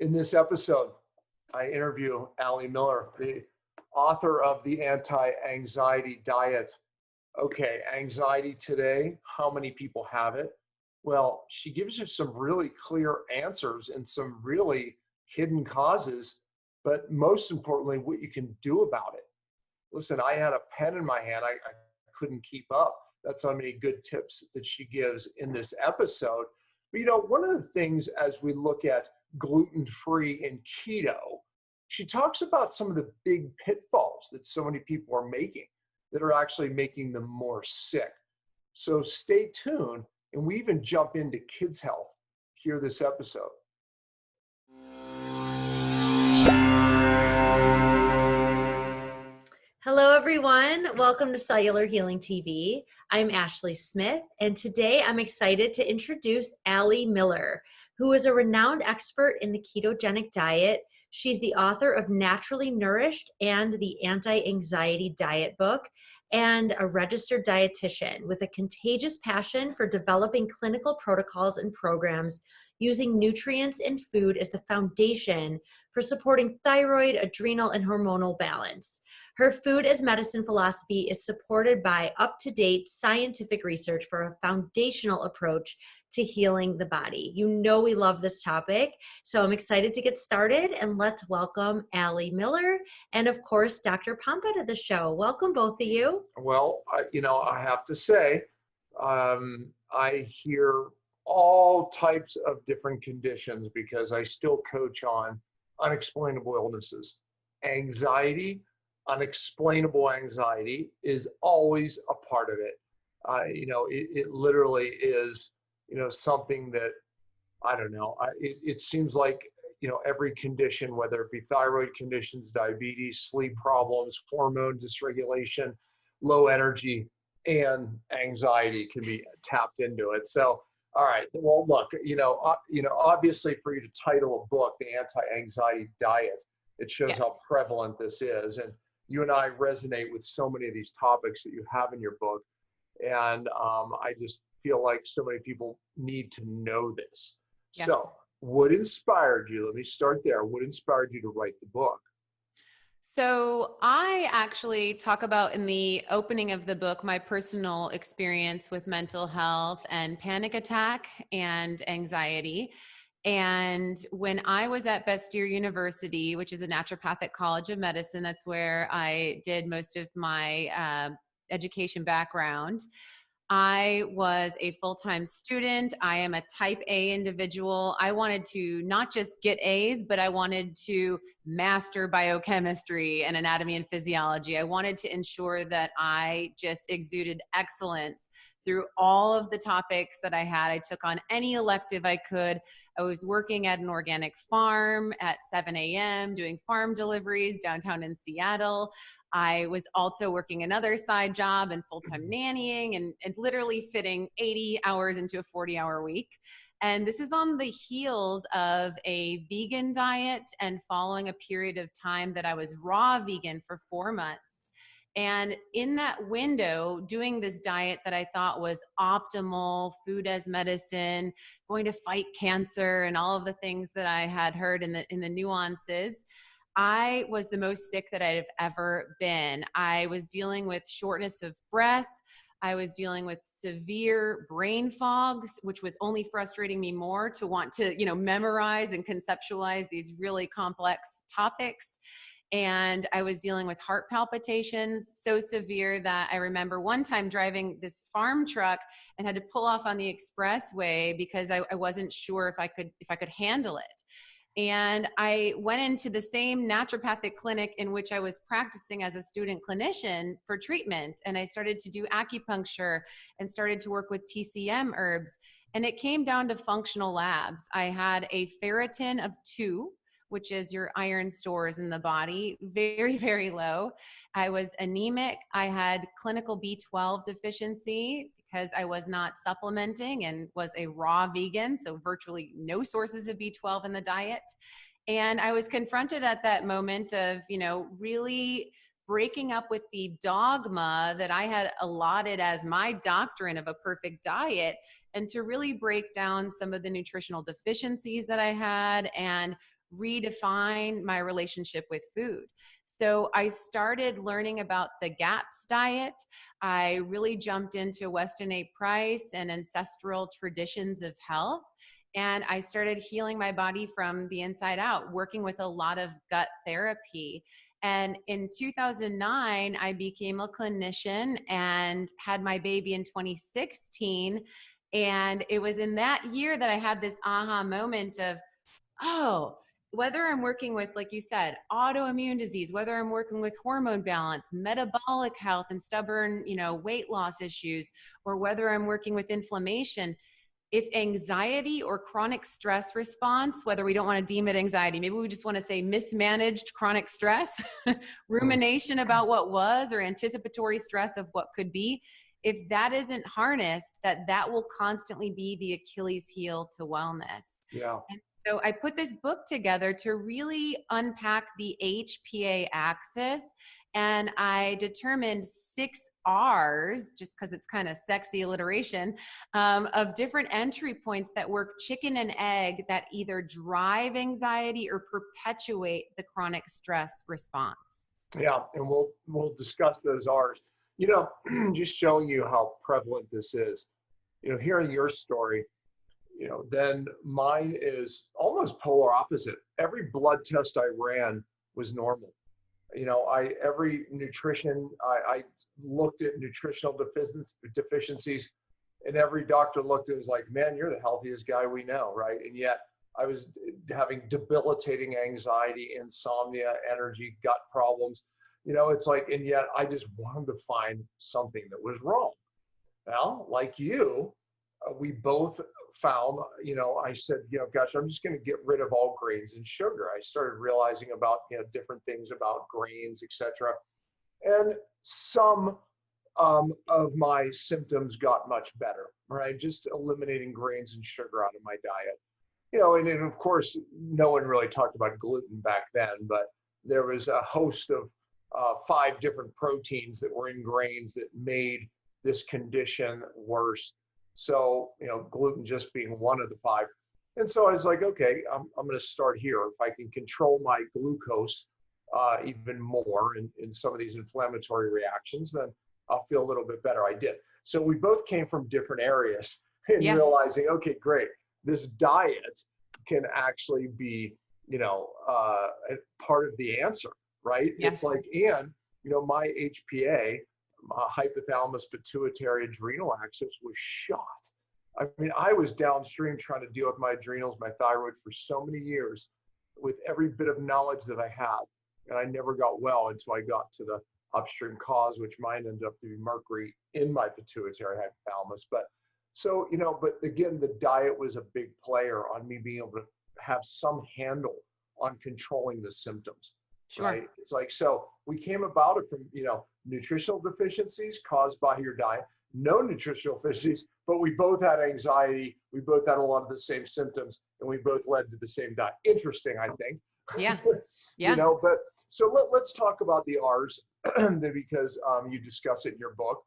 In this episode, I interview Allie Miller, the author of The Anti-Anxiety Diet. Okay, anxiety today, how many people have it? Well, she gives you some really clear answers and some really hidden causes, but most importantly, what you can do about it. Listen, I had a pen in my hand. I couldn't keep up. That's how many good tips that she gives in this episode. But one of the things as we look at gluten-free and keto, she talks about some of the big pitfalls that so many people are making that are actually making them more sick. So stay tuned, and we even jump into kids' health. Hear this episode. Hello, everyone. Welcome to Cellular Healing TV. I'm Ashley Smith, and today I'm excited to introduce Allie Miller, who is a renowned expert in the ketogenic diet. She's the author of Naturally Nourished and the Anti-Anxiety Diet book, and a registered dietitian with a contagious passion for developing clinical protocols and programs using nutrients and food as the foundation for supporting thyroid, adrenal, and hormonal balance. Her food-as-medicine philosophy is supported by up-to-date scientific research for a foundational approach to healing the body. You know we love this topic, so I'm excited to get started, and let's welcome Allie Miller and, of course, Dr. Pompa to the show. Welcome, both of you. Well, I have to say, I hear all types of different conditions because I still coach on unexplainable illnesses. Anxiety, unexplainable anxiety is always a part of it. It literally is, something that, I don't know, it seems like, every condition, whether it be thyroid conditions, diabetes, sleep problems, hormone dysregulation, low energy, and anxiety can be tapped into it. So, all right, well, look, obviously for you to title a book, The Anti-Anxiety Diet, it shows how prevalent this is. And you and I resonate with so many of these topics that you have in your book. And I just feel like so many people need to know this. Yes. So what inspired you? Let me start there. What inspired you to write the book? So I actually talk about in the opening of the book my personal experience with mental health and panic attack and anxiety. And when I was at Bastyr University, which is a naturopathic college of medicine, that's where I did most of my education background. I was a full-time student. I am a type A individual. I wanted to not just get A's, but I wanted to master biochemistry and anatomy and physiology. I wanted to ensure that I just exuded excellence through all of the topics that I had. I took on any elective I could. I was working at an organic farm at 7 a.m., doing farm deliveries downtown in Seattle. I was also working another side job and full-time nannying and literally fitting 80 hours into a 40-hour week. And this is on the heels of a vegan diet and following a period of time that I was raw vegan for 4 months. And in that window, doing this diet that I thought was optimal, food-as-medicine, going to fight cancer and all of the things that I had heard in the nuances, I was the most sick that I've ever been. I was dealing with shortness of breath. I was dealing with severe brain fogs, which was only frustrating me more to want to, memorize and conceptualize these really complex topics. And I was dealing with heart palpitations so severe that I remember one time driving this farm truck and had to pull off on the expressway because I wasn't sure if I could handle it. And I went into the same naturopathic clinic in which I was practicing as a student clinician for treatment. And I started to do acupuncture and started to work with TCM herbs. And it came down to functional labs. I had a ferritin of 2, which is your iron stores in the body, very, very low. I was anemic. I had clinical B12 deficiency because I was not supplementing and was a raw vegan, so virtually no sources of B12 in the diet. And I was confronted at that moment of, really breaking up with the dogma that I had allotted as my doctrine of a perfect diet, and to really break down some of the nutritional deficiencies that I had and redefine my relationship with food. So I started learning about the GAPS diet. I really jumped into Weston A. Price and ancestral traditions of health. And I started healing my body from the inside out, working with a lot of gut therapy. And in 2009, I became a clinician and had my baby in 2016. And it was in that year that I had this aha moment of, oh, whether I'm working with, like you said, autoimmune disease, whether I'm working with hormone balance, metabolic health, and stubborn, weight loss issues, or whether I'm working with inflammation, if anxiety or chronic stress response, whether we don't want to deem it anxiety, maybe we just want to say mismanaged chronic stress, rumination about what was, or anticipatory stress of what could be, if that isn't harnessed, that will constantly be the Achilles heel to wellness. Yeah. And so I put this book together to really unpack the HPA axis, and I determined 6 R's, just because it's kind of sexy alliteration, of different entry points that work chicken and egg that either drive anxiety or perpetuate the chronic stress response. Yeah, and we'll discuss those R's. Just showing you how prevalent this is. Hearing your story, then mine is almost polar opposite. Every blood test I ran was normal. Every nutrition, I looked at nutritional deficiencies, and every doctor looked at it was like, man, you're the healthiest guy we know, right? And yet I was having debilitating anxiety, insomnia, energy, gut problems. It's like, and yet I just wanted to find something that was wrong. Well, like you, we both found, I said, gosh, I'm just going to get rid of all grains and sugar. I started realizing about, different things about grains, etc. And some of my symptoms got much better, right? Just eliminating grains and sugar out of my diet. And then of course, no one really talked about gluten back then, but there was a host of 5 different proteins that were in grains that made this condition worse. So, gluten just being one of the 5. And so I was like, okay, I'm going to start here. If I can control my glucose even more in some of these inflammatory reactions, then I'll feel a little bit better. I did. So we both came from different areas and realizing, okay, great. This diet can actually be, part of the answer, right? Yes. It's like, and, my HPA, hypothalamus pituitary adrenal axis was shot. I mean, I was downstream trying to deal with my adrenals, my thyroid for so many years with every bit of knowledge that I had. And I never got well until I got to the upstream cause, which mine ended up to be mercury in my pituitary hypothalamus. But so, but again, the diet was a big player on me being able to have some handle on controlling the symptoms. Sure. Right? It's like, so we came about it from, nutritional deficiencies caused by your diet, no nutritional deficiencies, but we both had anxiety. We both had a lot of the same symptoms, and we both led to the same diet. Interesting, I think. Yeah. Yeah. But so let's talk about the R's because you discuss it in your book.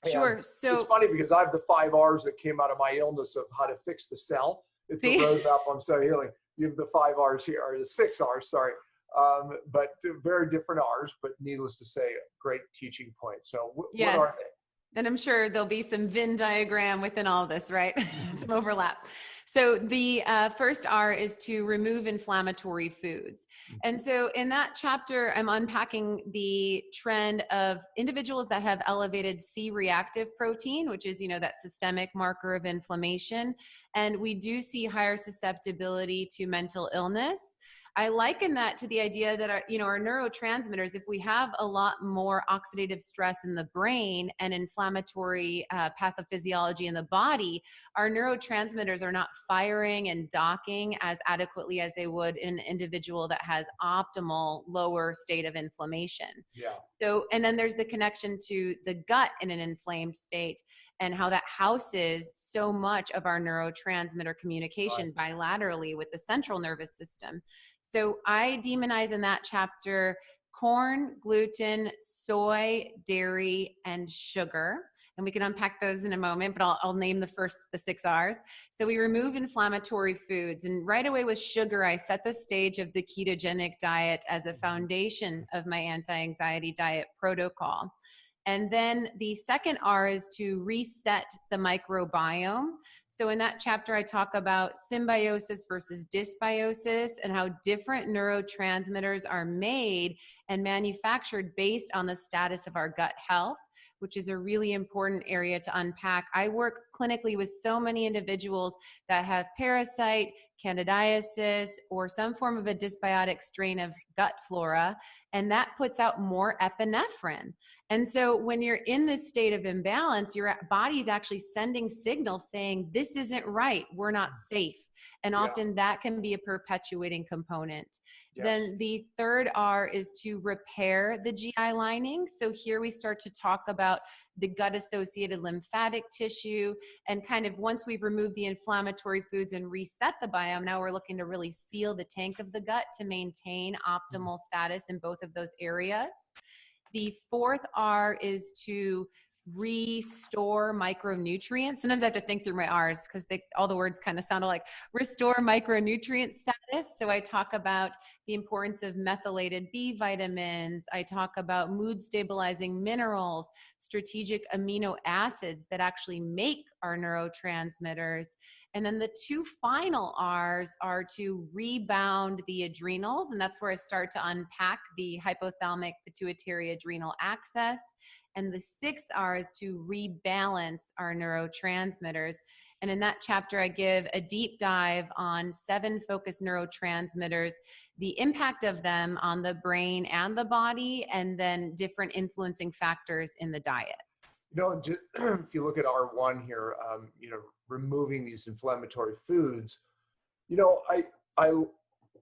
Sure. So it's funny because I have the 5 R's that came out of my illness of how to fix the cell. It's a roadmap on cell healing. You have the 5 R's here, or the 6 R's, sorry. But very different R's, but needless to say, great teaching point. So what are they? And I'm sure there'll be some Venn diagram within all this, right? Some overlap. So the first R is to remove inflammatory foods. And so in that chapter, I'm unpacking the trend of individuals that have elevated C-reactive protein, which is, that systemic marker of inflammation. And we do see higher susceptibility to mental illness. I liken that to the idea that our neurotransmitters, if we have a lot more oxidative stress in the brain and inflammatory pathophysiology in the body, our neurotransmitters are not firing and docking as adequately as they would in an individual that has optimal lower state of inflammation. Yeah. So, and then there's the connection to the gut in an inflamed state and how that houses so much of our neurotransmitter communication bilaterally with the central nervous system. So I demonize in that chapter corn, gluten, soy, dairy, and sugar. and we can unpack those in a moment, but I'll name the 6 R's. So we remove inflammatory foods, and right away with sugar, I set the stage of the ketogenic diet as a foundation of my anti-anxiety diet protocol. And then the second R is to reset the microbiome. So in that chapter, I talk about symbiosis versus dysbiosis and how different neurotransmitters are made and manufactured based on the status of our gut health, which is a really important area to unpack. I work clinically with so many individuals that have parasite, candidiasis, or some form of a dysbiotic strain of gut flora, and that puts out more epinephrine. And so when you're in this state of imbalance, your body's actually sending signals saying, this isn't right, we're not safe. And often that can be a perpetuating component. Yes. Then the third R is to repair the GI lining. So here we start to talk about the gut-associated lymphatic tissue, and kind of once we've removed the inflammatory foods and reset the biome, now we're looking to really seal the tank of the gut to maintain optimal status in both of those areas. The fourth R is to restore micronutrients. Sometimes I have to think through my R's because all the words kind of sound like restore micronutrient status. So I talk about the importance of methylated B vitamins. I talk about mood stabilizing minerals, strategic amino acids that actually make our neurotransmitters. And then the two final R's are to rebound the adrenals. And that's where I start to unpack the hypothalamic pituitary adrenal axis. And the sixth R is to rebalance our neurotransmitters. And in that chapter, I give a deep dive on 7 focused neurotransmitters, the impact of them on the brain and the body, and then different influencing factors in the diet. You know, if you look at R1 here, removing these inflammatory foods,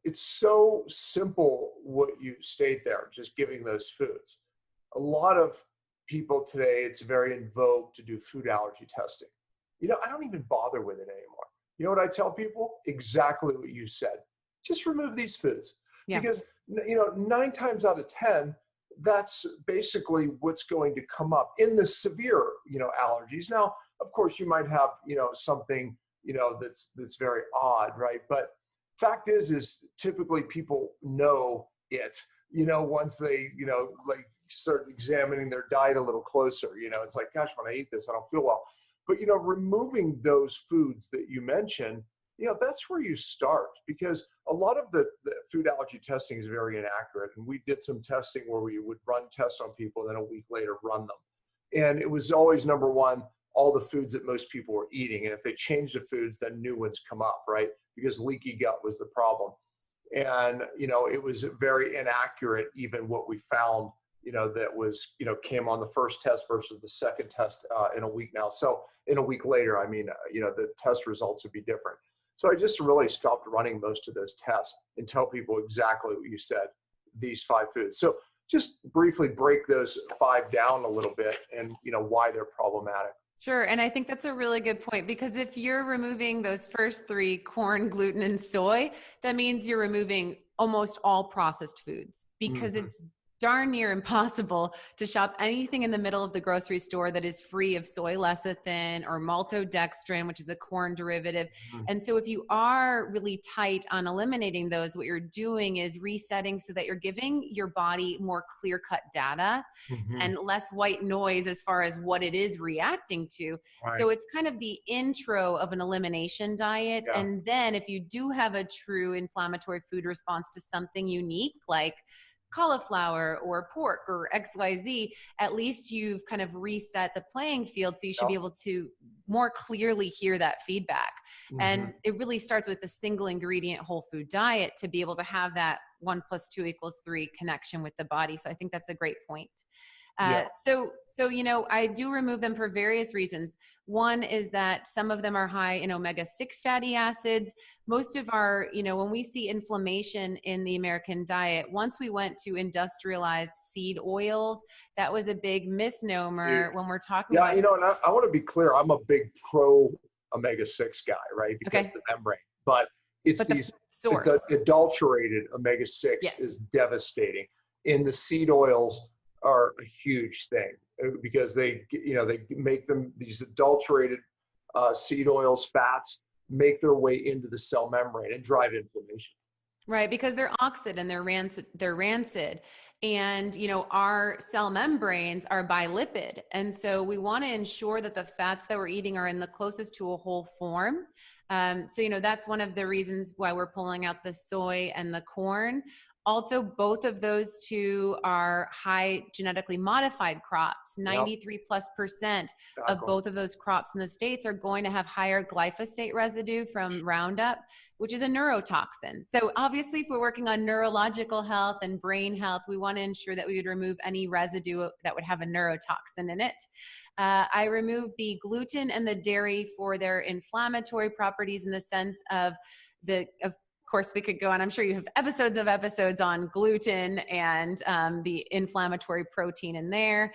it's so simple what you state there, just giving those foods. A lot of people today, it's very in vogue to do food allergy testing. I don't even bother with it anymore. You know what I tell people? Exactly what you said. Just remove these foods. Yeah. Because, 9 times out of 10, that's basically what's going to come up in the severe, allergies. Now, of course, you might have, something, that's very odd, right? But fact is typically people know it, once they, start examining their diet a little closer. It's like, gosh, when I eat this, I don't feel well. But, removing those foods that you mentioned, that's where you start, because a lot of the food allergy testing is very inaccurate. And we did some testing where we would run tests on people, then a week later run them. And it was always, number one, all the foods that most people were eating. And if they change the foods, then new ones come up, right? Because leaky gut was the problem. And, it was very inaccurate, even what we found, that was, came on the first test versus the second test in a week now. So in a week later, the test results would be different. So I just really stopped running most of those tests and tell people exactly what you said, these 5 foods. So just briefly break those 5 down a little bit and, why they're problematic. Sure. And I think that's a really good point, because if you're removing those first 3, corn, gluten, and soy, that means you're removing almost all processed foods, because it's darn near impossible to shop anything in the middle of the grocery store that is free of soy lecithin or maltodextrin, which is a corn derivative. And so if you are really tight on eliminating those, what you're doing is resetting so that you're giving your body more clear-cut data and less white noise as far as what it is reacting to. Right. So it's kind of the intro of an elimination diet. Yeah. And then if you do have a true inflammatory food response to something unique, like cauliflower or pork or XYZ, at least you've kind of reset the playing field. So you should be able to more clearly hear that feedback. And it really starts with a single ingredient whole food diet to be able to have that 1 + 2 = 3 connection with the body. So I think that's a great point. So, I do remove them for various reasons. One is that some of them are high in omega-6 fatty acids. Most of our, when we see inflammation in the American diet, once we went to industrialized seed oils, that was a big misnomer when we're talking about. And I want to be clear, I'm a big pro omega-6 guy, right? Because of the membrane, but these adulterated omega-6 is devastating. In the seed oils, are a huge thing because they make them, these adulterated seed oils, fats, make their way into the cell membrane and drive inflammation. Right, because they're oxid and they're rancid. And, our cell membranes are bilipid. And so we want to ensure that the fats that we're eating are in the closest to a whole form. So, that's one of the reasons why we're pulling out the soy and the corn. Also, both of those two are high genetically modified crops. 93+% of both of those crops in the States are going to have higher glyphosate residue from Roundup, which is a neurotoxin. So obviously, if we're working on neurological health and brain health, we want to ensure that we would remove any residue that would have a neurotoxin in it. I remove the gluten and the dairy for their inflammatory properties in the sense of of course, we could go on. I'm sure you have episodes on gluten and the inflammatory protein in there.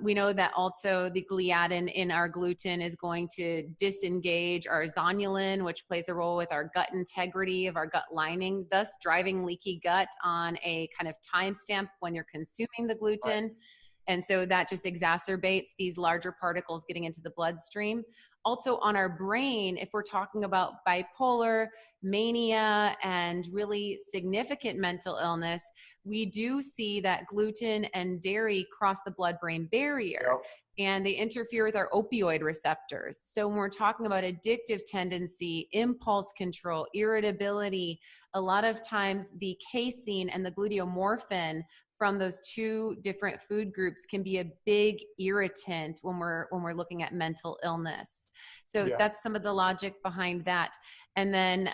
We know that also the gliadin in our gluten is going to disengage our zonulin, which plays a role with our gut integrity of our gut lining, thus driving leaky gut on a kind of timestamp when you're consuming the gluten. Right. And so that just exacerbates these larger particles getting into the bloodstream. Also on our brain, if we're talking about bipolar, mania, and really significant mental illness, we do see that gluten and dairy cross the blood-brain barrier. Yep. And they interfere with our opioid receptors. So when we're talking about addictive tendency, impulse control, irritability, a lot of times the casein and the gluteomorphin from those two different food groups can be a big irritant when we're looking at mental illness. So that's some of the logic behind that. And then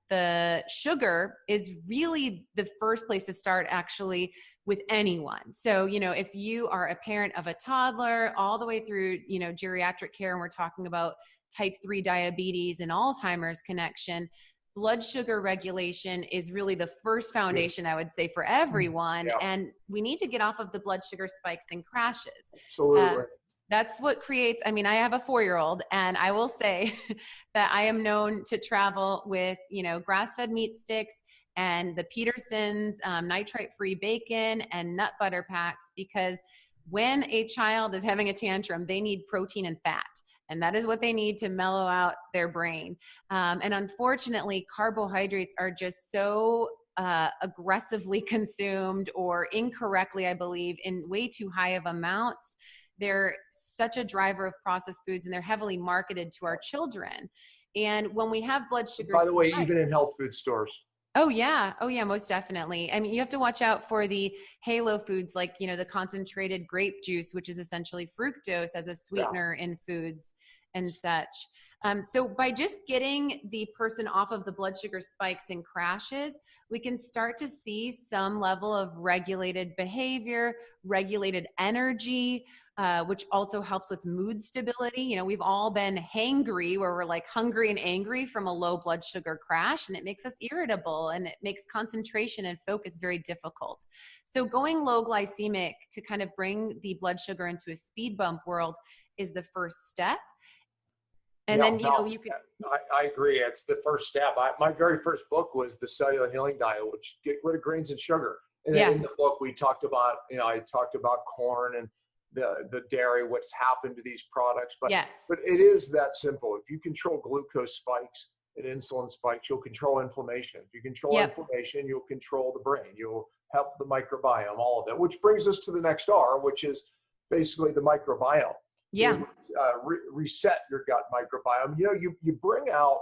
the sugar is really the first place to start actually with anyone. So, if you are a parent of a toddler all the way through, geriatric care, and we're talking about type 3 diabetes and Alzheimer's connection, blood sugar regulation is really the first foundation, I would say, for everyone. Yeah. And we need to get off of the blood sugar spikes and crashes. Absolutely. That's what creates, I have a 4-year-old, and I will say that I am known to travel with, grass-fed meat sticks and the Peterson's nitrite-free bacon and nut butter packs, because when a child is having a tantrum, they need protein and fat. And that is what they need to mellow out their brain. And unfortunately, carbohydrates are just so aggressively consumed, or incorrectly, I believe, in way too high of amounts. They're such a driver of processed foods, and they're heavily marketed to our children. And when we have blood sugar By the way, spikes, even in health food stores. Oh yeah, most definitely. You have to watch out for the halo foods, like, the concentrated grape juice, which is essentially fructose as a sweetener in foods and such. So by just getting the person off of the blood sugar spikes and crashes, we can start to see some level of regulated behavior, regulated energy, which also helps with mood stability. We've all been hangry, where we're like hungry and angry from a low blood sugar crash, and it makes us irritable, and it makes concentration and focus very difficult. So going low glycemic to kind of bring the blood sugar into a speed bump world is the first step. And then, you can. I agree. It's the first step. My very first book was The Cellular Healing Diet, which get rid of grains and sugar. And in the book, we talked about, I talked about corn and the dairy, what's happened to these products. But it is that simple. If you control glucose spikes and insulin spikes, you'll control inflammation. If you control inflammation, you'll control the brain. You'll help the microbiome, all of that, which brings us to the next R, which is basically the microbiome. Yeah. Reset your gut microbiome. You bring out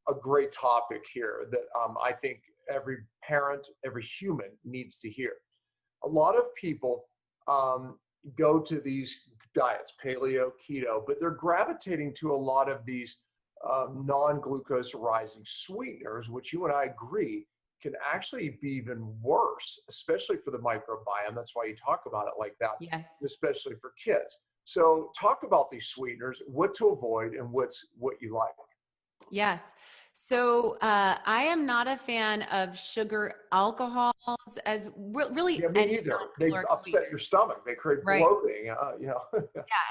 a great topic here that I think every parent, every human needs to hear. A lot of people go to these diets, paleo, keto, but they're gravitating to a lot of these non-glucose rising sweeteners, which you and I agree can actually be even worse, especially for the microbiome. That's why you talk about it like that, especially for kids. So talk about these sweeteners, what to avoid and what you like. Yes. So I am not a fan of sugar alcohols as really. Yeah, me either. They upset your stomach. They create bloating. Yeah,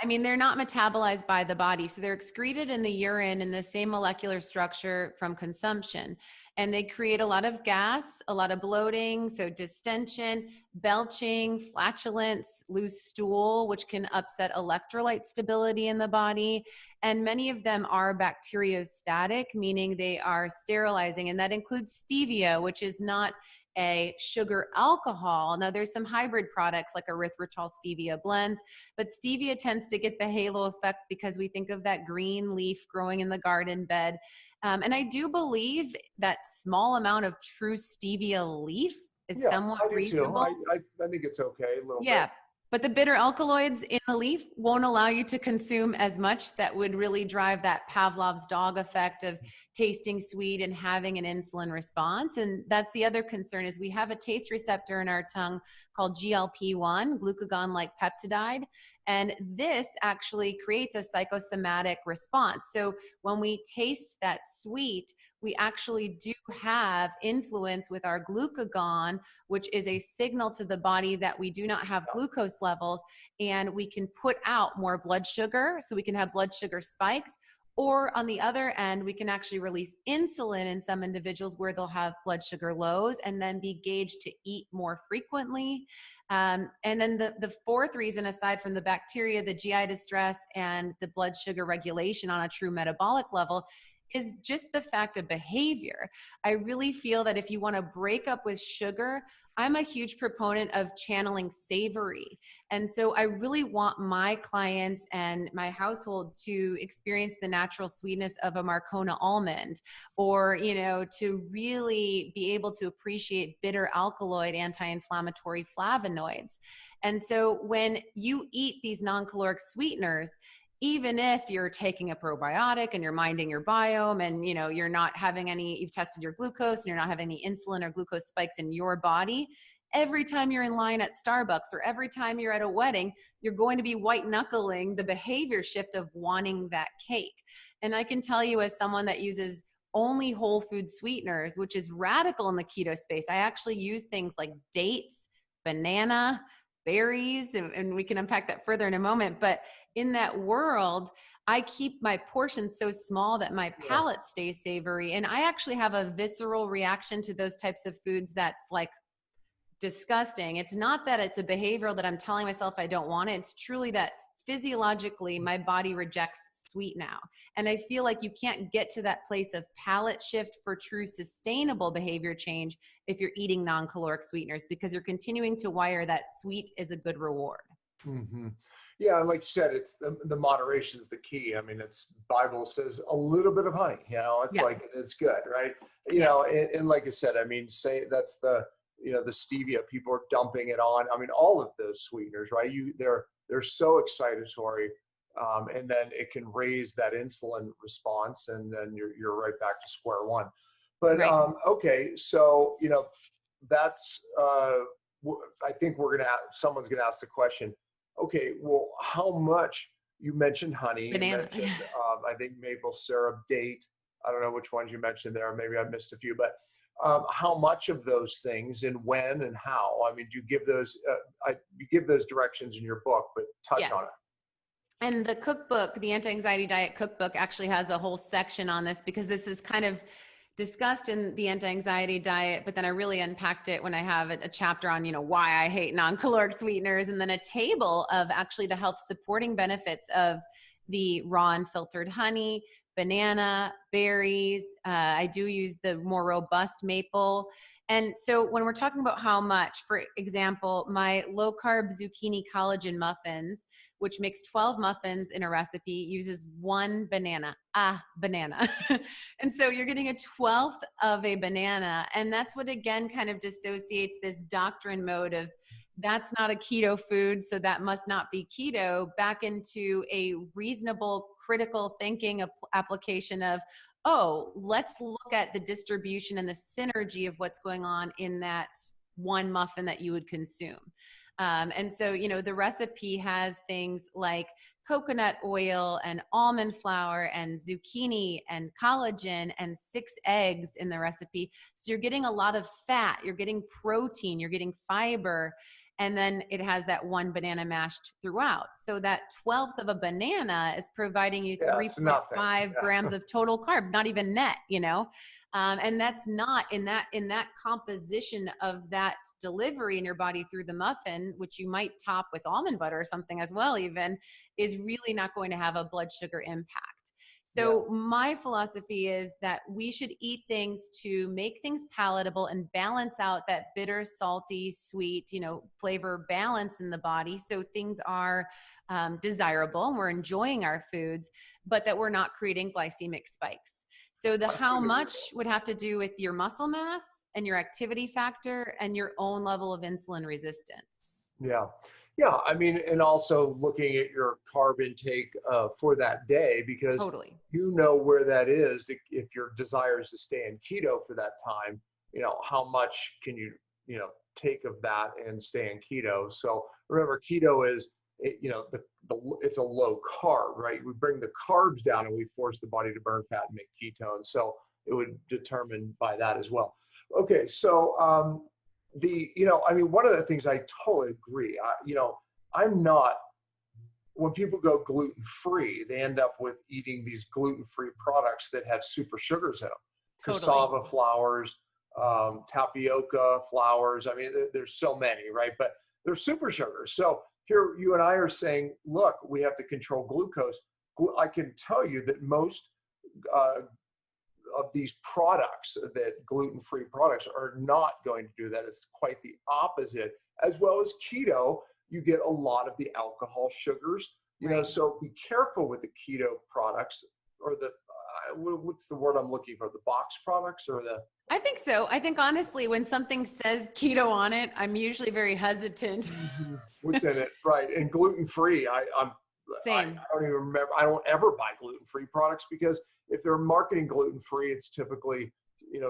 they're not metabolized by the body. So they're excreted in the urine in the same molecular structure from consumption. and they create a lot of gas, a lot of bloating, so distension, belching, flatulence, loose stool, which can upset electrolyte stability in the body. And many of them are bacteriostatic, meaning they are sterilizing, and that includes stevia, which is not a sugar alcohol. Now there's some hybrid products like erythritol stevia blends, but stevia tends to get the halo effect because we think of that green leaf growing in the garden bed. And I do believe that small amount of true stevia leaf is somewhat I do reasonable. too. I think it's okay a little Yeah. bit. But the bitter alkaloids in the leaf won't allow you to consume as much. That would really drive that Pavlov's dog effect of tasting sweet and having an insulin response. And that's the other concern, is we have a taste receptor in our tongue called GLP-1, glucagon-like peptide. And this actually creates a psychosomatic response. So when we taste that sweet, we actually do have influence with our glucagon, which is a signal to the body that we do not have glucose levels, and we can put out more blood sugar, so we can have blood sugar spikes. Or on the other end, we can actually release insulin in some individuals where they'll have blood sugar lows and then be gauged to eat more frequently. And then the fourth reason, aside from the bacteria, the GI distress, and the blood sugar regulation on a true metabolic level, is just the fact of behavior. I really feel that if you want to break up with sugar, I'm a huge proponent of channeling savory. And so I really want my clients and my household to experience the natural sweetness of a Marcona almond, or, to really be able to appreciate bitter alkaloid anti-inflammatory flavonoids. And so when you eat these non-caloric sweeteners, even if you're taking a probiotic and you're minding your biome and you're not having you've tested your glucose and you're not having any insulin or glucose spikes in your body, every time you're in line at Starbucks or every time you're at a wedding, you're going to be white knuckling the behavior shift of wanting that cake. And I can tell you, as someone that uses only whole food sweeteners, which is radical in the keto space, I actually use things like dates, banana, berries, and we can unpack that further in a moment. But in that world, I keep my portions so small that my palate stays savory. And I actually have a visceral reaction to those types of foods that's like disgusting. It's not that it's a behavioral that I'm telling myself I don't want it. It's truly that physiologically my body rejects sweet now. And I feel like you can't get to that place of palate shift for true sustainable behavior change if you're eating non-caloric sweeteners, because you're continuing to wire that sweet is a good reward. Mm-hmm. Yeah, and like you said, it's the moderation is the key. I mean, it's Bible says a little bit of honey. It's like it's good, right? And like I said, I mean, say that's the the stevia, people are dumping it on. I mean, all of those sweeteners, right? They're so excitatory, and then it can raise that insulin response, and then you're right back to square one. But okay, so that's I think someone's gonna ask the question. Okay, well, how much? You mentioned honey. Banana. You mentioned, I think maple syrup, date. I don't know which ones you mentioned there. Maybe I missed a few, but how much of those things, and when, and how? I mean, do you give those? You give those directions in your book, but touch on it. And the cookbook, the Anti-Anxiety Diet Cookbook, actually has a whole section on this, because this is kind of discussed in the anti-anxiety diet, but then I really unpacked it when I have a chapter on, why I hate non-caloric sweeteners, and then a table of actually the health supporting benefits of the raw and filtered honey, banana, berries. I do use the more robust maple. And so when we're talking about how much, for example, my low carb zucchini collagen muffins, which makes 12 muffins in a recipe, uses one banana, banana. And so you're getting a 12th of a banana. And that's what, again, kind of dissociates this doctrine mode of that's not a keto food, so that must not be keto, back into a reasonable, critical thinking application of, let's look at the distribution and the synergy of what's going on in that one muffin that you would consume. And so, the recipe has things like coconut oil and almond flour and zucchini and collagen and 6 eggs in the recipe. So you're getting a lot of fat, you're getting protein, you're getting fiber. and then it has that one banana mashed throughout. So that 1/12 of a banana is providing you Yeah, it's nothing. 3.5 Yeah. grams of total carbs, not even net, you know? And that's not in that composition of that delivery in your body through the muffin, which you might top with almond butter or something as well, even, is really not going to have a blood sugar impact. So my philosophy is that we should eat things to make things palatable and balance out that bitter, salty, sweet, flavor balance in the body. So things are desirable and we're enjoying our foods, but that we're not creating glycemic spikes. So the how much would have to do with your muscle mass and your activity factor and your own level of insulin resistance. Yeah. Yeah. I mean, and also looking at your carb intake for that day, because Totally. you know where that is. If your desire is to stay in keto for that time, how much can you, take of that and stay in keto. So remember, keto is, it's a low carb, right? We bring the carbs down and we force the body to burn fat and make ketones. So it would determine by that as well. Okay. So, one of the things I totally agree. I'm not, when people go gluten-free, they end up with eating these gluten-free products that have super sugars in them. Totally. Cassava flours, tapioca flours. I mean, there's so many, right? But they're super sugars. So here you and I are saying, look, we have to control glucose. I can tell you that most of these products, that gluten-free products, are not going to do that. It's quite the opposite. As well as keto, you get a lot of the alcohol sugars, so be careful with the keto products, or the, what's the word I'm looking for? The box products, or the... I think so. I think honestly, when something says keto on it, I'm usually very hesitant. What's in it? Right. And gluten-free, I Same. don't even remember. I don't ever buy gluten-free products, because if they're marketing gluten-free, it's typically,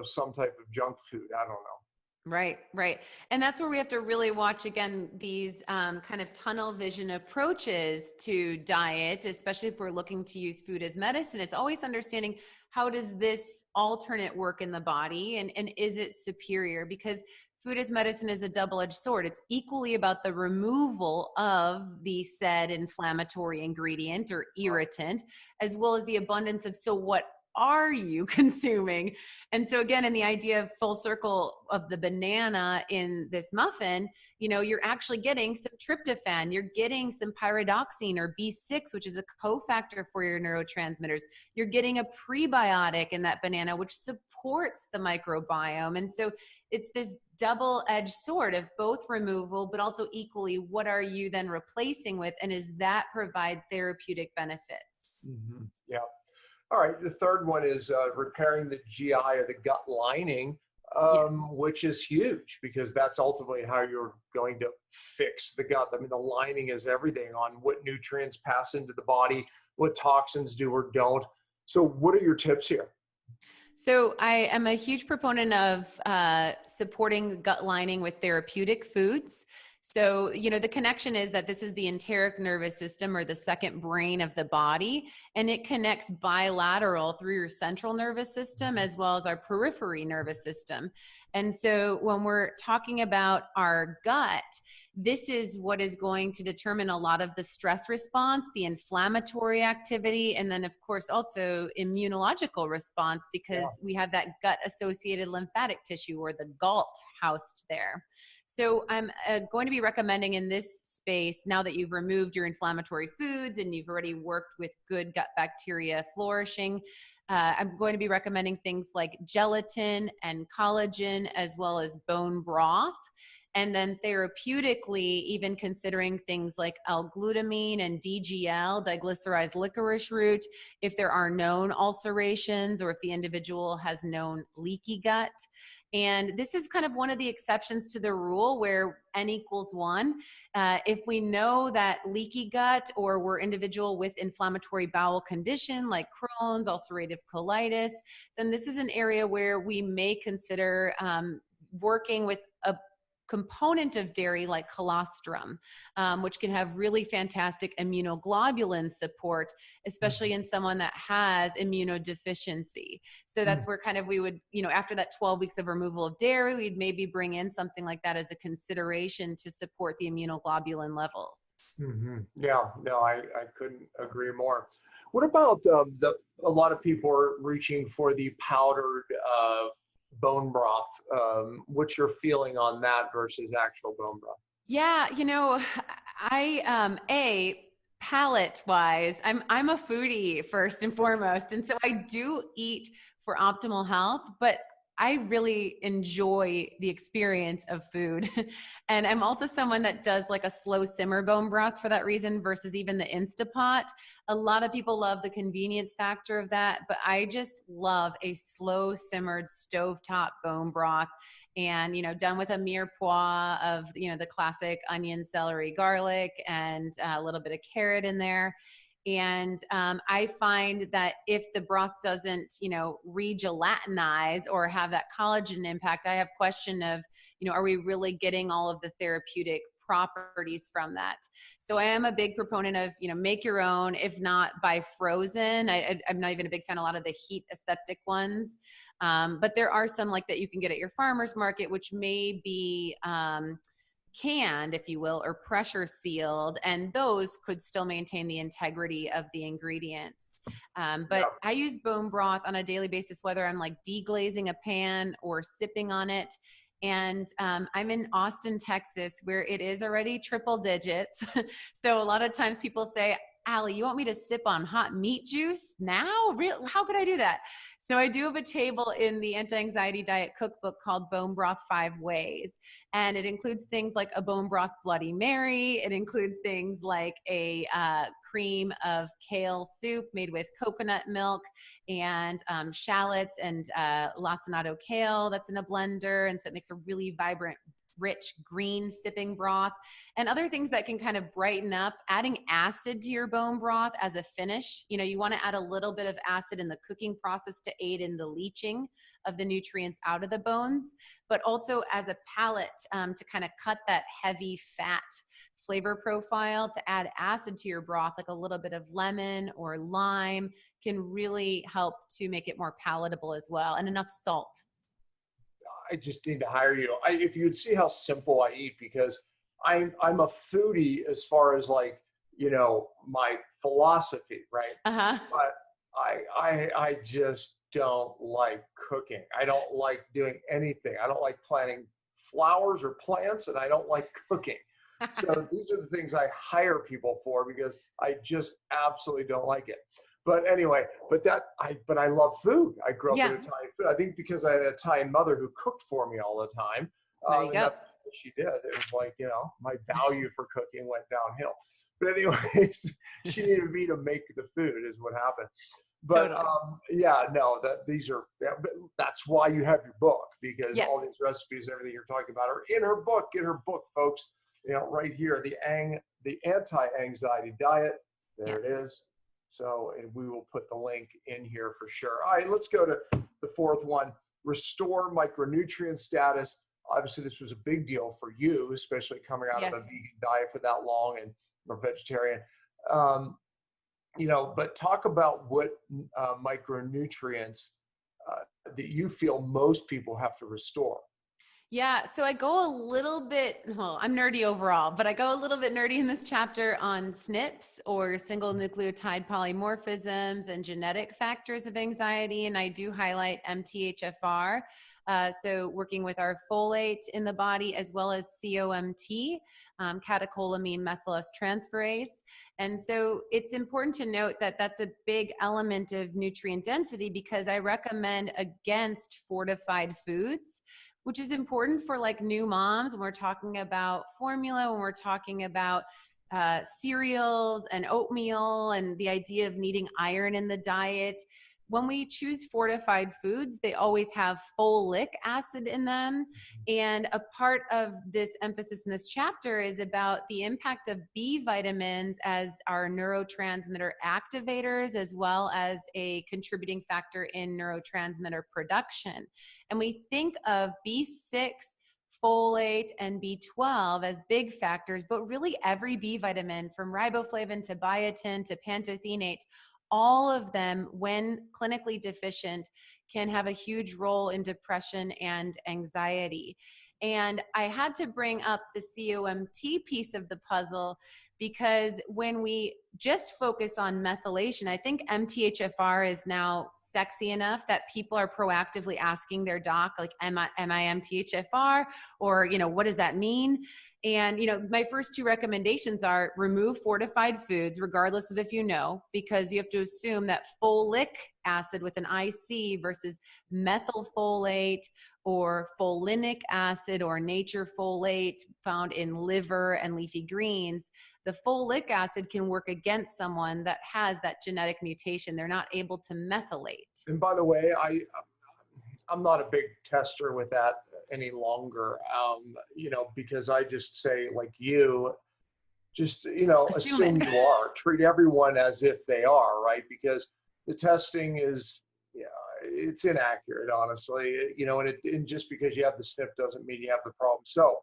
some type of junk food. I don't know. Right. And that's where we have to really watch, again, these kind of tunnel vision approaches to diet, especially if we're looking to use food as medicine. It's always understanding, how does this alternate work in the body, and is it superior? Because food as medicine is a double-edged sword. It's equally about the removal of the said inflammatory ingredient or irritant, as well as the abundance of, so what are you consuming? And so again, in the idea of full circle of the banana in this muffin, you're actually getting some tryptophan, you're getting some pyridoxine or B6, which is a cofactor for your neurotransmitters. You're getting a prebiotic in that banana, which supports the microbiome. And so it's this double-edged sword of both removal, but also equally, what are you then replacing with? And does that provide therapeutic benefits? Mm-hmm. Yeah. All right. The third one is repairing the GI, or the gut lining, which is huge, because that's ultimately how you're going to fix the gut. I mean, the lining is everything on what nutrients pass into the body, what toxins do or don't. So what are your tips here? So I am a huge proponent of supporting the gut lining with therapeutic foods. So, the connection is that this is the enteric nervous system, or the second brain of the body, and it connects bilateral through your central nervous system as well as our periphery nervous system. And so when we're talking about our gut, this is what is going to determine a lot of the stress response, the inflammatory activity, and then of course also immunological response, because we have that gut associated lymphatic tissue, or the GALT, housed there. So I'm going to be recommending in this space, now that you've removed your inflammatory foods and you've already worked with good gut bacteria flourishing, I'm going to be recommending things like gelatin and collagen, as well as bone broth. And then therapeutically, even considering things like L-glutamine and DGL, diglycerized licorice root, if there are known ulcerations, or if the individual has known leaky gut. And this is kind of one of the exceptions to the rule, where N=1. If we know that leaky gut, or we're individual with inflammatory bowel condition like Crohn's, ulcerative colitis, then this is an area where we may consider working with a component of dairy like colostrum, which can have really fantastic immunoglobulin support, especially in someone that has immunodeficiency. So that's where kind of we would, after that 12 weeks of removal of dairy, we'd maybe bring in something like that as a consideration to support the immunoglobulin levels. Yeah, no, I couldn't agree more. What about a lot of people are reaching for the powdered bone broth? What's your feeling on that versus actual bone broth? Yeah, palate wise, I'm a foodie first and foremost. And so I do eat for optimal health, but I really enjoy the experience of food. And I'm also someone that does like a slow simmer bone broth for that reason versus even the Instapot. A lot of people love the convenience factor of that, but I just love a slow simmered stovetop bone broth and, done with a mirepoix of, the classic onion, celery, garlic, and a little bit of carrot in there. And I find that if the broth doesn't, re-gelatinize or have that collagen impact, I have question of, are we really getting all of the therapeutic properties from that? So I am a big proponent of, make your own, if not buy frozen. I'm not even a big fan of a lot of the heat aesthetic ones. But there are some like that you can get at your farmer's market, which may be canned, if you will, or pressure sealed, and those could still maintain the integrity of the ingredients. But I use bone broth on a daily basis, whether I'm like deglazing a pan or sipping on it. And I'm in Austin, Texas, where it is already triple digits. So a lot of times people say, Allie, you want me to sip on hot meat juice now? How could I do that? So I do have a table in the anti-anxiety diet cookbook called Bone Broth 5 Ways. And it includes things like a bone broth Bloody Mary. It includes things like a cream of kale soup made with coconut milk and shallots and lacinato kale that's in a blender. And so it makes a really vibrant, rich green sipping broth, and other things that can kind of brighten up. Adding acid to your bone broth as a finish. You want to add a little bit of acid in the cooking process to aid in the leaching of the nutrients out of the bones, but also as a palate to kind of cut that heavy fat flavor profile. To add acid to your broth, like a little bit of lemon or lime, can really help to make it more palatable as well, and enough salt. I just need to hire you. If you'd see how simple I eat, because I'm a foodie as far as like, my philosophy, right? But I just don't like cooking. I don't like doing anything. I don't like planting flowers or plants, and I don't like cooking. So these are the things I hire people for, because I just absolutely don't like it. But anyway, but I love food. I grew up with Italian food. I think because I had an Italian mother who cooked for me all the time. There you go. That's what she did. It was like, my value for cooking went downhill. But anyways, she needed me to make the food is what happened. But totally. But that's why you have your book, because all these recipes and everything you're talking about are in her book. Get her book, folks. Right here, the anti-anxiety diet. There it is. So, and we will put the link in here for sure. All right, let's go to the fourth one, restore micronutrient status. Obviously, this was a big deal for you, especially coming out of a vegan diet for that long and or vegetarian. But talk about what micronutrients that you feel most people have to restore. Yeah, so I go a little bit, I'm nerdy overall, but I go a little bit nerdy in this chapter on SNPs, or single nucleotide polymorphisms, and genetic factors of anxiety. And I do highlight MTHFR. So working with our folate in the body, as well as COMT, catecholamine methylotransferase. And so it's important to note that that's a big element of nutrient density, because I recommend against fortified foods, which is important for like new moms when we're talking about formula, when we're talking about cereals and oatmeal and the idea of needing iron in the diet. When we choose fortified foods, they always have folic acid in them. And a part of this emphasis in this chapter is about the impact of B vitamins as our neurotransmitter activators, as well as a contributing factor in neurotransmitter production. And we think of B6, folate, and B12 as big factors, but really every B vitamin from riboflavin to biotin to pantothenate, all of them, when clinically deficient, can have a huge role in depression and anxiety. And I had to bring up the COMT piece of the puzzle because when we just focus on methylation, I think MTHFR is now sexy enough that people are proactively asking their doc, like, am I MTHFR? Or, what does that mean? And, my first two recommendations are remove fortified foods, regardless of if because you have to assume that folic acid with an IC versus methylfolate or folinic acid or nature folate found in liver and leafy greens, the folic acid can work against someone that has that genetic mutation. They're not able to methylate. And by the way, I'm not a big tester with that any longer, because I just say, like you, just, assume you are. Treat everyone as if they are, right? Because the testing is, it's inaccurate, honestly, and just because you have the SNP doesn't mean you have the problem. So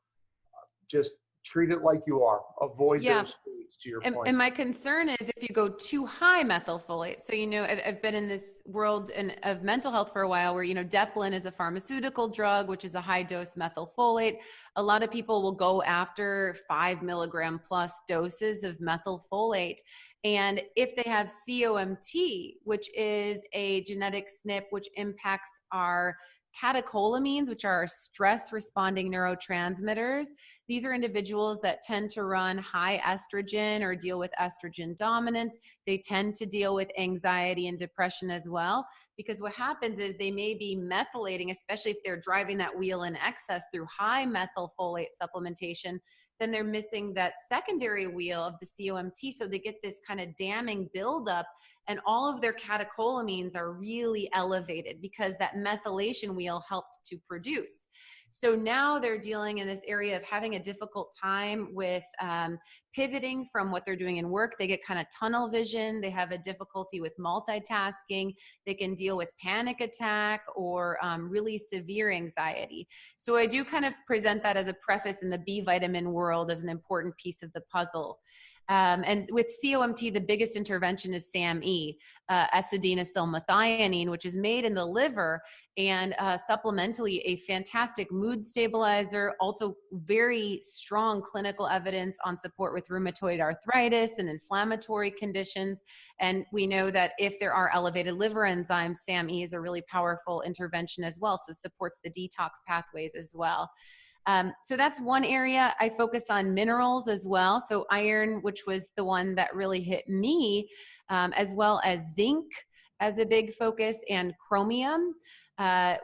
just treat it like you are. Avoid those foods, to your point. And my concern is if you go too high methylfolate. So, I've been in this world of mental health for a while where, Deplin is a pharmaceutical drug, which is a high dose methylfolate. A lot of people will go after 5 milligram plus doses of methylfolate. And if they have COMT, which is a genetic SNP, which impacts our catecholamines, which are stress responding neurotransmitters. These are individuals that tend to run high estrogen or deal with estrogen dominance. They tend to deal with anxiety and depression as well, because what happens is they may be methylating, especially if they're driving that wheel in excess through high methylfolate supplementation. Then they're missing that secondary wheel of the COMT. So they get this kind of damming buildup, and all of their catecholamines are really elevated because that methylation wheel helped to produce. So now they're dealing in this area of having a difficult time with pivoting from what they're doing in work. They get kind of tunnel vision. They have a difficulty with multitasking. They can deal with panic attack or really severe anxiety. So I do kind of present that as a preface in the B vitamin world as an important piece of the puzzle. And with COMT, the biggest intervention is SAMe, S-adenosylmethionine, which is made in the liver and supplementally a fantastic mood stabilizer, also very strong clinical evidence on support with rheumatoid arthritis and inflammatory conditions. And we know that if there are elevated liver enzymes, SAMe is a really powerful intervention as well, so supports the detox pathways as well. So that's one area. I focus on minerals as well. So iron, which was the one that really hit me, as well as zinc as a big focus, and chromium.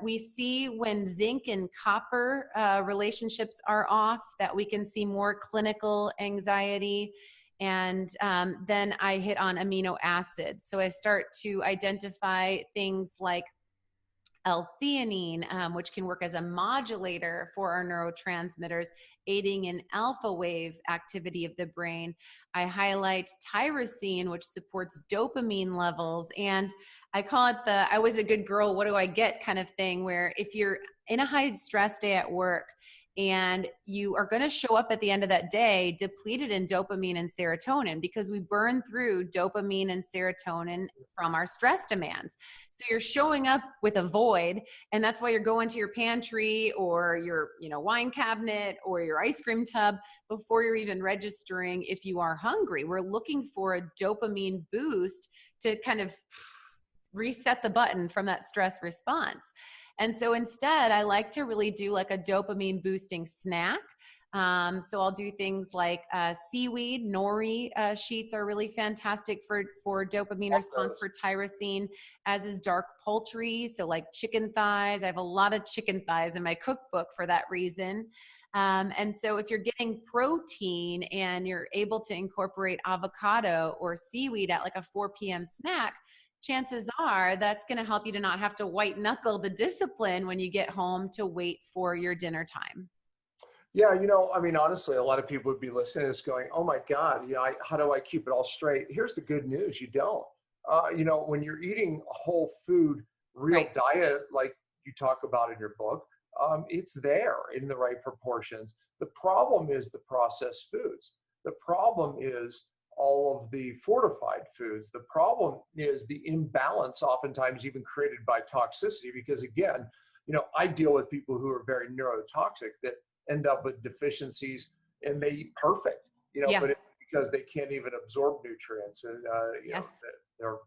We see when zinc and copper relationships are off that we can see more clinical anxiety. And then I hit on amino acids. So I start to identify things like L-theanine, which can work as a modulator for our neurotransmitters, aiding in alpha wave activity of the brain. I highlight tyrosine, which supports dopamine levels. And I call it the I was a good girl, what do I get kind of thing, where if you're in a high stress day at work and you are going to show up at the end of that day depleted in dopamine and serotonin, because we burn through dopamine and serotonin from our stress demands. So you're showing up with a void, and that's why you're going to your pantry or your wine cabinet or your ice cream tub before you're even registering if you are hungry. We're looking for a dopamine boost to kind of reset the button from that stress response. And so instead, I like to really do like a dopamine boosting snack. So I'll do things like seaweed, nori sheets are really fantastic for dopamine response for tyrosine, as is dark poultry. So like chicken thighs, I have a lot of chicken thighs in my cookbook for that reason. And so if you're getting protein and you're able to incorporate avocado or seaweed at like a 4 p.m. snack, chances are that's going to help you to not have to white knuckle the discipline when you get home to wait for your dinner time. Yeah, I mean, honestly, a lot of people would be listening to this going, oh my God, how do I keep it all straight? Here's the good news. You don't. When you're eating a whole food, real diet, like you talk about in your book, it's there in the right proportions. The problem is the processed foods. The problem is all of the fortified foods. The problem is the imbalance, oftentimes even created by toxicity, because again, I deal with people who are very neurotoxic that end up with deficiencies and they eat perfect, but it's because they can't even absorb nutrients, and Yes.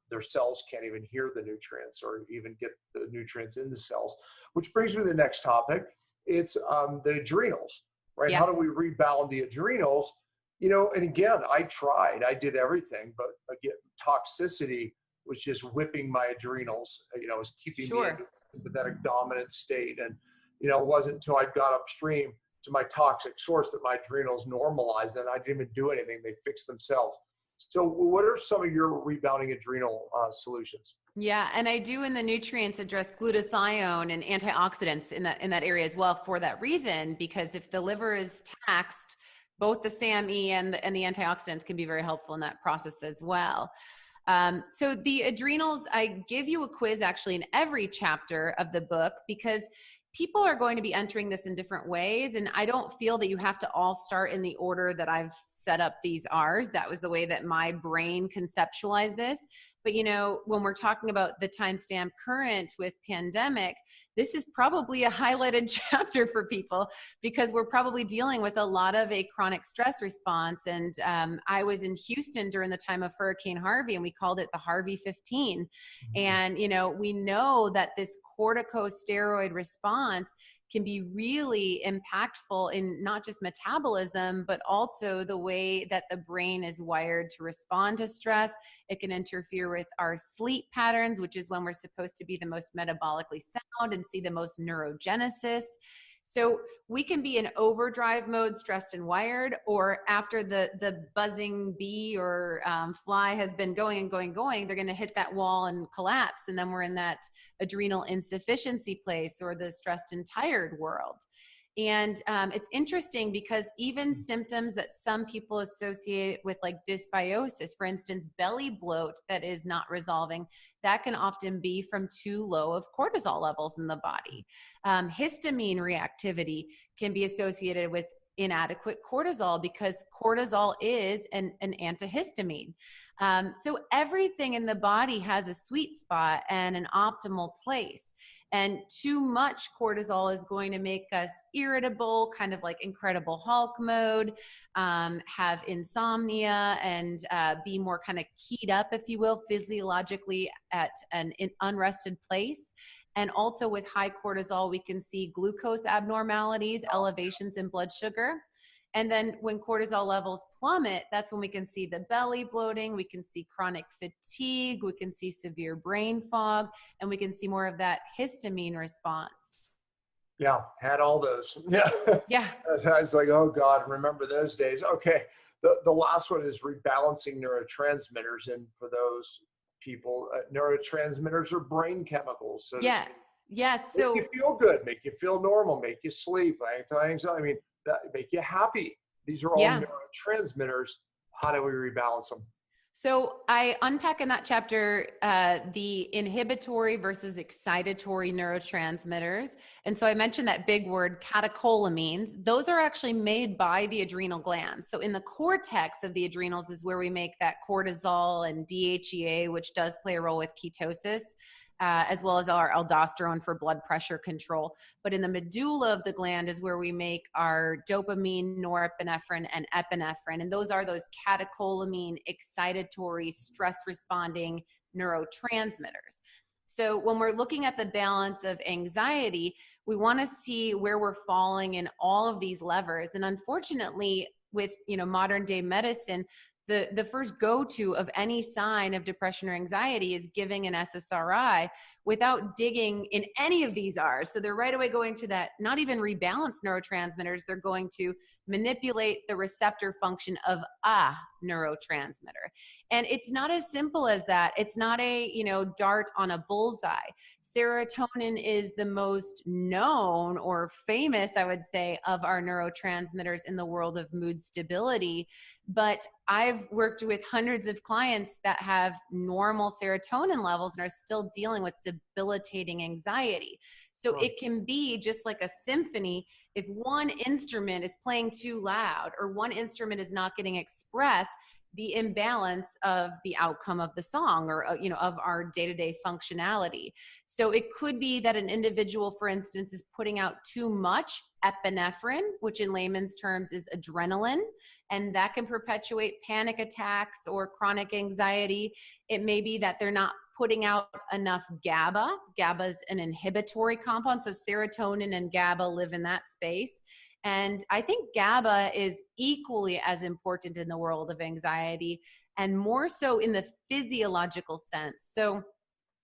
their cells can't even hear the nutrients or even get the nutrients in the cells. Which brings me to the next topic. It's the adrenals, right? Yeah. How do we rebalance the adrenals? And again, I did everything, but again, toxicity was just whipping my adrenals, was keeping me in a sympathetic dominant state. And, it wasn't until I got upstream to my toxic source that my adrenals normalized, and I didn't even do anything. They fixed themselves. So what are some of your rebounding adrenal solutions? Yeah, and I do in the nutrients address glutathione and antioxidants in that area as well for that reason, because if the liver is taxed, both the SAMe and the antioxidants can be very helpful in that process as well. So the adrenals, I give you a quiz actually in every chapter of the book, because people are going to be entering this in different ways. And I don't feel that you have to all start in the order that I've set up these R's. That was the way that my brain conceptualized this. But, when we're talking about the timestamp current with pandemic, this is probably a highlighted chapter for people, because we're probably dealing with a lot of a chronic stress response. And I was in Houston during the time of Hurricane Harvey, and we called it the Harvey 15. And, we know that this corticosteroid response can be really impactful in not just metabolism, but also the way that the brain is wired to respond to stress. It can interfere with our sleep patterns, which is when we're supposed to be the most metabolically sound and see the most neurogenesis. So we can be in overdrive mode, stressed and wired, or after the buzzing bee or fly has been going and going, they're going to hit that wall and collapse. And then we're in that adrenal insufficiency place, or the stressed and tired world. And it's interesting because even symptoms that some people associate with, like dysbiosis, for instance, belly bloat that is not resolving, that can often be from too low of cortisol levels in the body. Histamine reactivity can be associated with inadequate cortisol, because cortisol is an antihistamine. So everything in the body has a sweet spot and an optimal place. And too much cortisol is going to make us irritable, kind of like Incredible Hulk mode, have insomnia, and be more kind of keyed up, if you will, physiologically at an unrested place. And also with high cortisol, we can see glucose abnormalities, elevations in blood sugar. And then when cortisol levels plummet, that's when we can see the belly bloating, we can see chronic fatigue, we can see severe brain fog, and we can see more of that histamine response. Yeah, had all those. Yeah. Yeah. I was like, oh God, remember those days. Okay. The last one is rebalancing neurotransmitters. And for those people, neurotransmitters are brain chemicals. So yes. Yes. So make you feel good, make you feel normal, make you sleep, make you happy. These are all neurotransmitters. How do we rebalance them? So I unpack in that chapter the inhibitory versus excitatory neurotransmitters. And so I mentioned that big word, catecholamines. Those are actually made by the adrenal glands. So in the cortex of the adrenals is where we make that cortisol and DHEA, which does play a role with ketosis, as well as our aldosterone for blood pressure control. But in the medulla of the gland is where we make our dopamine, norepinephrine, and epinephrine. And those are those catecholamine, excitatory, stress responding neurotransmitters. So when we're looking at the balance of anxiety, we want to see where we're falling in all of these levers. And unfortunately, with modern day medicine, the first go-to of any sign of depression or anxiety is giving an SSRI without digging in any of these R's. So they're right away going to that, not even rebalance neurotransmitters, they're going to manipulate the receptor function of a neurotransmitter. And it's not as simple as that. It's not a, dart on a bullseye. Serotonin is the most known or famous, I would say, of our neurotransmitters in the world of mood stability. But I've worked with hundreds of clients that have normal serotonin levels and are still dealing with debilitating anxiety. So Right. it can be just like a symphony. If one instrument is playing too loud or one instrument is not getting expressed, the imbalance of the outcome of the song or, of our day-to-day functionality. So it could be that an individual, for instance, is putting out too much epinephrine, which in layman's terms is adrenaline, and that can perpetuate panic attacks or chronic anxiety. It may be that they're not putting out enough GABA. GABA is an inhibitory compound, so serotonin and GABA live in that space. And I think GABA is equally as important in the world of anxiety, and more so in the physiological sense. So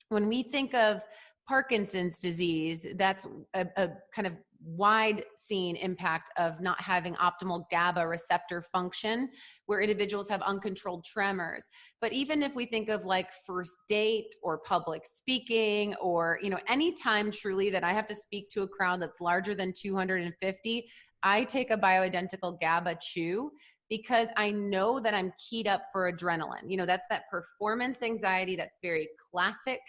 when we think of Parkinson's disease, that's a kind of wide seen impact of not having optimal GABA receptor function, where individuals have uncontrolled tremors. But even if we think of like first date or public speaking, or any time truly that I have to speak to a crowd that's larger than 250, I take a bioidentical GABA chew, because I know that I'm keyed up for adrenaline. That's that performance anxiety that's very classic.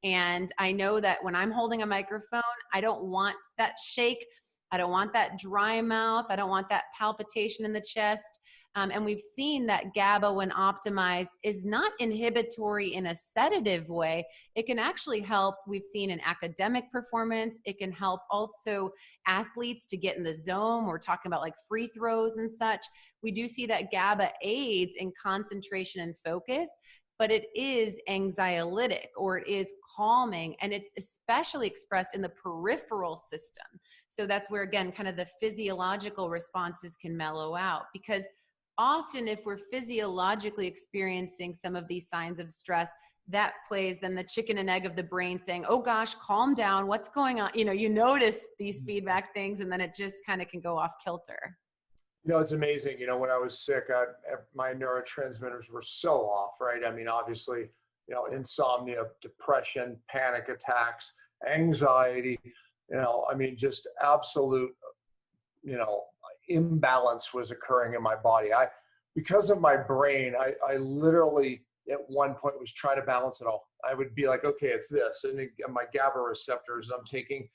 And I know that when I'm holding a microphone, I don't want that shake. I don't want that dry mouth. I don't want that palpitation in the chest. And we've seen that GABA, when optimized, is not inhibitory in a sedative way. It can actually help, we've seen, in academic performance. It can help also athletes to get in the zone. We're talking about like free throws and such. We do see that GABA aids in concentration and focus, but it is anxiolytic, or it is calming, and it's especially expressed in the peripheral system. So that's where, again, kind of the physiological responses can mellow out, because often if we're physiologically experiencing some of these signs of stress, that plays then the chicken and egg of the brain saying, oh gosh, calm down, what's going on? You notice these feedback things, and then it just kind of can go off kilter. It's amazing. When I was sick, my neurotransmitters were so off, right? I mean, obviously, insomnia, depression, panic attacks, anxiety, just absolute, imbalance was occurring in my body. Because of my brain, I literally at one point was trying to balance it all. I would be like, okay, it's this, and my GABA receptors, I'm taking,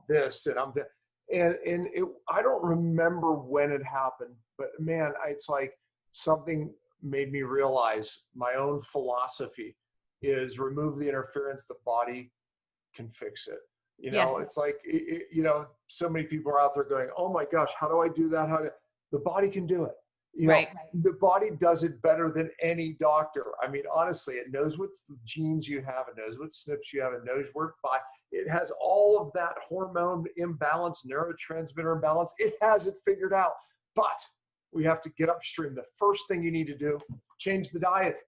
this, and I don't remember when it happened, but man, it's like something made me realize my own philosophy is remove the interference, the body can fix it. Yes. It's like, so many people are out there going, oh my gosh, how do I do that? The body can do it. Right. The body does it better than any doctor. I mean, honestly, it knows what genes you have. It knows what SNPs you have. It knows where it has all of that hormone imbalance, neurotransmitter imbalance. It has it figured out. But we have to get upstream. The first thing you need to do, change the diet,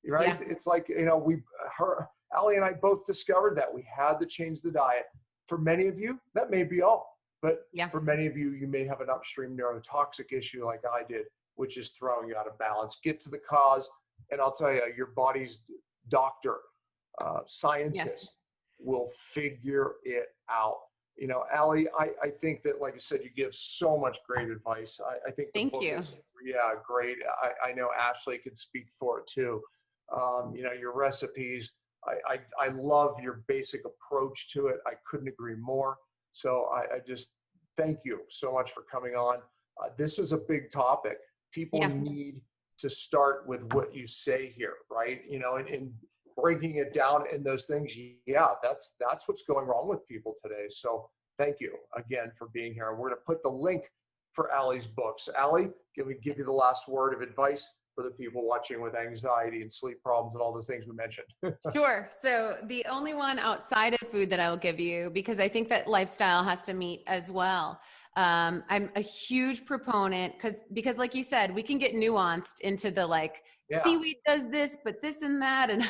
right? Yeah. It's like, Allie and I both discovered that we had to change the diet. For many of you, that may be all. But for many of you, you may have an upstream neurotoxic issue like I did, which is throwing you out of balance. Get to the cause, and I'll tell you, your body's doctor, scientist will figure it out. Allie, I think that, like I said, you give so much great advice. I think the book is great. I know Ashley could speak for it too. Your recipes, I love your basic approach to it. I couldn't agree more. So I just thank you so much for coming on. This is a big topic. People need to start with what you say here, right? And breaking it down in those things. That's what's going wrong with people today. So thank you again for being here. We're going to put the link for Allie's books. Allie, can we give you the last word of advice for the people watching with anxiety and sleep problems and all those things we mentioned? Sure. So the only one outside of food that I will give you, because I think that lifestyle has to meet as well. I'm a huge proponent because like you said, we can get nuanced into the seaweed does this, but this and that. And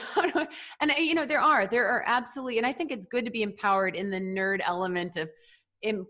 there are absolutely, and I think it's good to be empowered in the nerd element of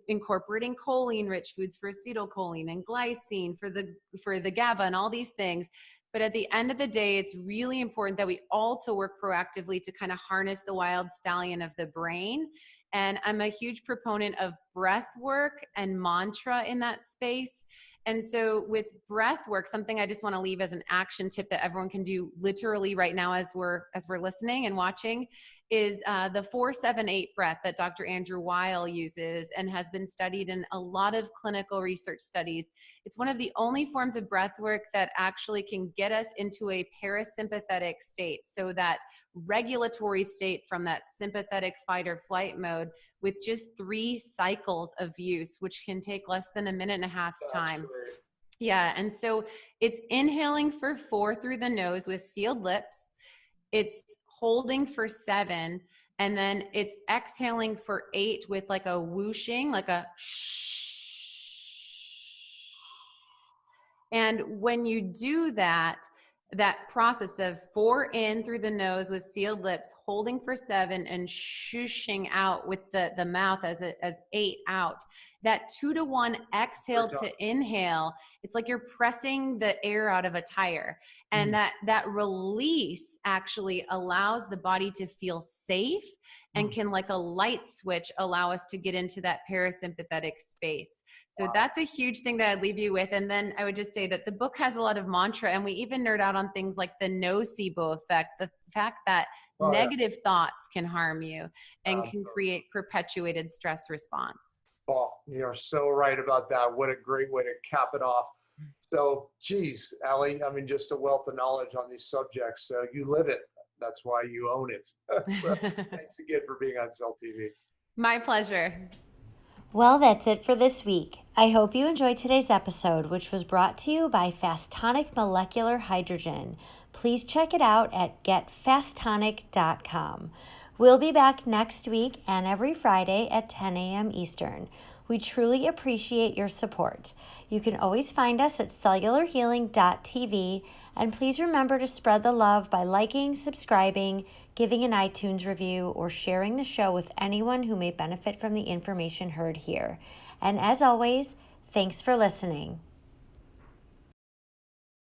incorporating choline rich foods for acetylcholine and glycine for the GABA and all these things. But at the end of the day, it's really important that we also work proactively to kind of harness the wild stallion of the brain. And I'm a huge proponent of breath work and mantra in that space. And so with breath work, something I just want to leave as an action tip that everyone can do literally right now as we're listening and watching is the 4-7-8 breath that Dr. Andrew Weil uses and has been studied in a lot of clinical research studies. It's one of the only forms of breath work that actually can get us into a parasympathetic state, so that regulatory state from that sympathetic fight or flight mode, with just 3 cycles of use, which can take less than a minute and a half's time. Great. Yeah, and so it's inhaling for 4 through the nose with sealed lips. It's holding for 7, and then it's exhaling for 8 with like a whooshing, like a shh. And when you do that process of 4 in through the nose with sealed lips, holding for 7, and shushing out with the mouth as 8 out, that 2-to-1 exhale to inhale, it's like you're pressing the air out of a tire. And that release actually allows the body to feel safe and can, like a light switch, allow us to get into that parasympathetic space. So that's a huge thing that I'd leave you with. And then I would just say that the book has a lot of mantra, and we even nerd out on things like the nocebo effect, the fact that negative thoughts can harm you and can create perpetuated stress response. Oh, you're so right about that. What a great way to cap it off. So, geez, Allie, I mean, just a wealth of knowledge on these subjects. You live it. That's why you own it. So, thanks again for being on Cell TV. My pleasure. Well, that's it for this week. I hope you enjoyed today's episode, which was brought to you by Fastonic Molecular Hydrogen. Please check it out at getfastonic.com. We'll be back next week and every Friday at 10 a.m. Eastern. We truly appreciate your support. You can always find us at cellularhealing.tv, and please remember to spread the love by liking, subscribing, giving an iTunes review, or sharing the show with anyone who may benefit from the information heard here. And as always, thanks for listening.